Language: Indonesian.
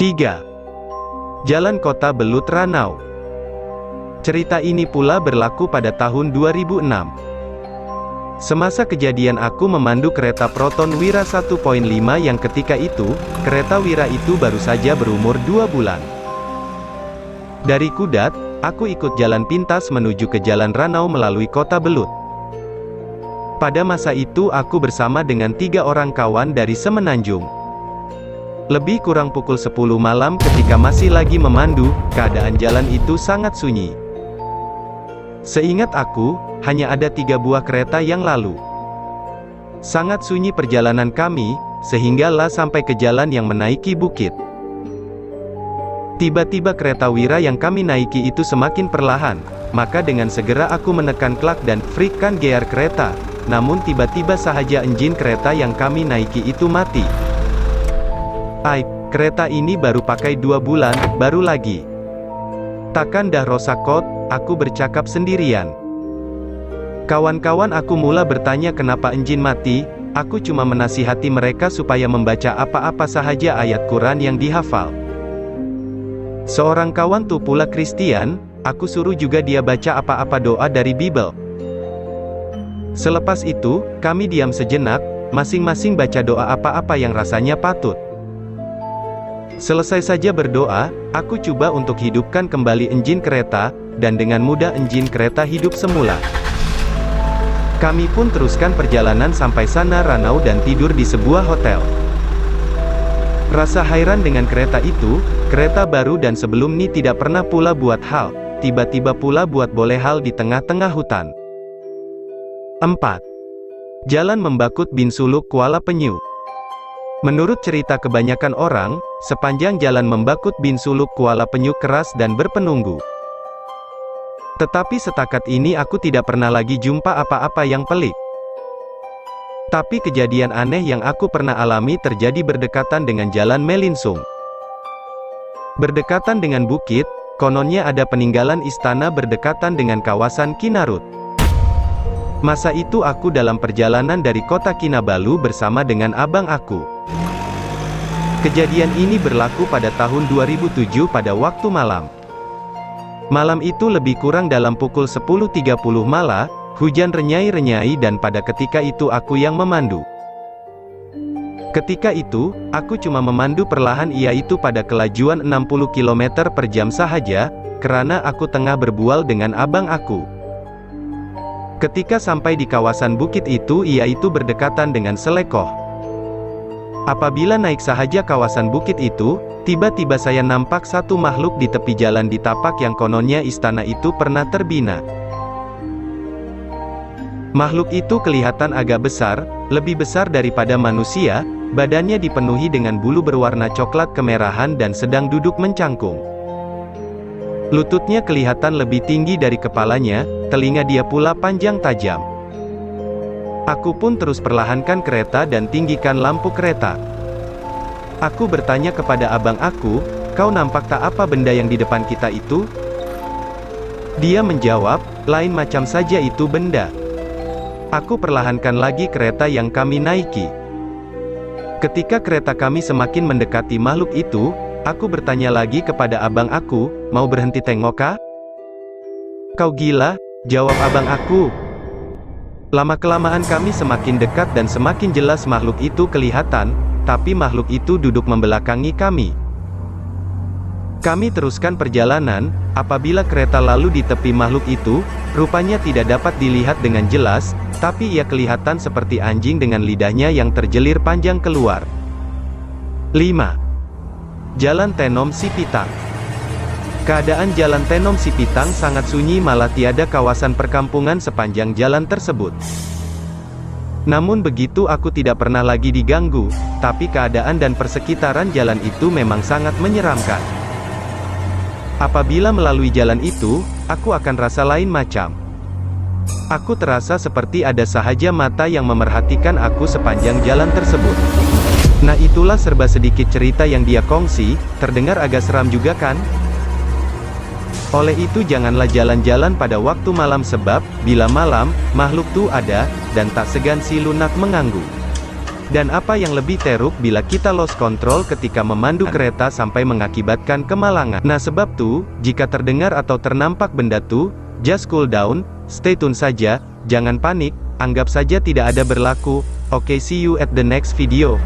3. Jalan Kota Belut Ranau. Cerita ini pula berlaku pada tahun 2006. Semasa kejadian aku memandu kereta Proton Wira 1.5 yang ketika itu, kereta Wira itu baru saja berumur 2 bulan. Dari Kudat, aku ikut jalan pintas menuju ke Jalan Ranau melalui Kota Belut. Pada masa itu aku bersama dengan 3 orang kawan dari Semenanjung. Lebih kurang pukul 10 malam ketika masih lagi memandu, keadaan jalan itu sangat sunyi. Seingat aku, hanya ada 3 buah kereta yang lalu. Sangat sunyi perjalanan kami, sehinggalah sampai ke jalan yang menaiki bukit. Tiba-tiba kereta Wira yang kami naiki itu semakin perlahan, maka dengan segera aku menekan klak dan freak-kan gear kereta, namun tiba-tiba sahaja engine kereta yang kami naiki itu mati. Kereta ini baru pakai 2 bulan, baru lagi. Takkan dah rosakot, aku bercakap sendirian. Kawan-kawan aku mula bertanya kenapa engine mati, aku cuma menasihati mereka supaya membaca apa-apa sahaja ayat Quran yang dihafal. Seorang kawan tuh pula Kristen, aku suruh juga dia baca apa-apa doa dari Bible. Selepas itu, kami diam sejenak, masing-masing baca doa apa-apa yang rasanya patut. Selesai saja berdoa, aku coba untuk hidupkan kembali engine kereta, dan dengan mudah engine kereta hidup semula. Kami pun teruskan perjalanan sampai sana Ranau dan tidur di sebuah hotel. Rasa hairan dengan kereta itu, kereta baru dan sebelum ini tidak pernah pula buat hal, tiba-tiba pula buat boleh hal di tengah-tengah hutan. 4. Jalan Membakut bin Suluk Kuala Penyu. Menurut cerita kebanyakan orang, sepanjang jalan Membakut bin Suluk Kuala Penyu keras dan berpenunggu. Tetapi setakat ini aku tidak pernah lagi jumpa apa-apa yang pelik. Tapi kejadian aneh yang aku pernah alami terjadi berdekatan dengan jalan Melinsung. Berdekatan dengan bukit, kononnya ada peninggalan istana berdekatan dengan kawasan Kinarut. Masa itu aku dalam perjalanan dari kota Kinabalu bersama dengan abang aku. Kejadian ini berlaku pada tahun 2007 pada waktu malam. Malam itu lebih kurang dalam pukul 10.30 malam, hujan renyai-renyai dan pada ketika itu aku yang memandu. Ketika itu, aku cuma memandu perlahan yaitu pada kelajuan 60 km per jam sahaja, karena aku tengah berbual dengan abang aku. Ketika sampai di kawasan bukit itu yaitu berdekatan dengan Selekoh. Apabila naik sahaja kawasan bukit itu, tiba-tiba saya nampak satu makhluk di tepi jalan di tapak yang kononnya istana itu pernah terbina. Makhluk itu kelihatan agak besar, lebih besar daripada manusia, badannya dipenuhi dengan bulu berwarna coklat kemerahan dan sedang duduk mencangkung. Lututnya kelihatan lebih tinggi dari kepalanya, telinga dia pula panjang tajam. Aku pun terus perlahankan kereta dan tinggikan lampu kereta. Aku bertanya kepada abang aku, "Kau nampak tak apa benda yang di depan kita itu?" Dia menjawab, "Lain macam saja itu benda." Aku perlahankan lagi kereta yang kami naiki. Ketika kereta kami semakin mendekati makhluk itu, aku bertanya lagi kepada abang aku, "Mau berhenti tengok kah?" "Kau gila?" jawab abang aku. Lama-kelamaan kami semakin dekat dan semakin jelas makhluk itu kelihatan, tapi makhluk itu duduk membelakangi kami. Kami teruskan perjalanan, apabila kereta lalu di tepi makhluk itu, rupanya tidak dapat dilihat dengan jelas, tapi ia kelihatan seperti anjing dengan lidahnya yang terjelir panjang keluar. 5. Jalan Tenom Sipitang. Keadaan jalan Tenom Sipitang sangat sunyi malah tiada kawasan perkampungan sepanjang jalan tersebut. Namun begitu aku tidak pernah lagi diganggu, tapi keadaan dan persekitaran jalan itu memang sangat menyeramkan. Apabila melalui jalan itu, aku akan rasa lain macam. Aku terasa seperti ada sahaja mata yang memerhatikan aku sepanjang jalan tersebut. Nah itulah serba sedikit cerita yang dia kongsi, terdengar agak seram juga kan? Oleh itu janganlah jalan-jalan pada waktu malam sebab, bila malam, makhluk tuh ada, dan tak segan si lunak mengganggu. Dan apa yang lebih teruk bila kita lost control ketika memandu kereta sampai mengakibatkan kemalangan. Nah sebab tuh, jika terdengar atau ternampak benda tuh, just cool down, stay tune saja, jangan panik, anggap saja tidak ada berlaku. Oke, see you at the next video.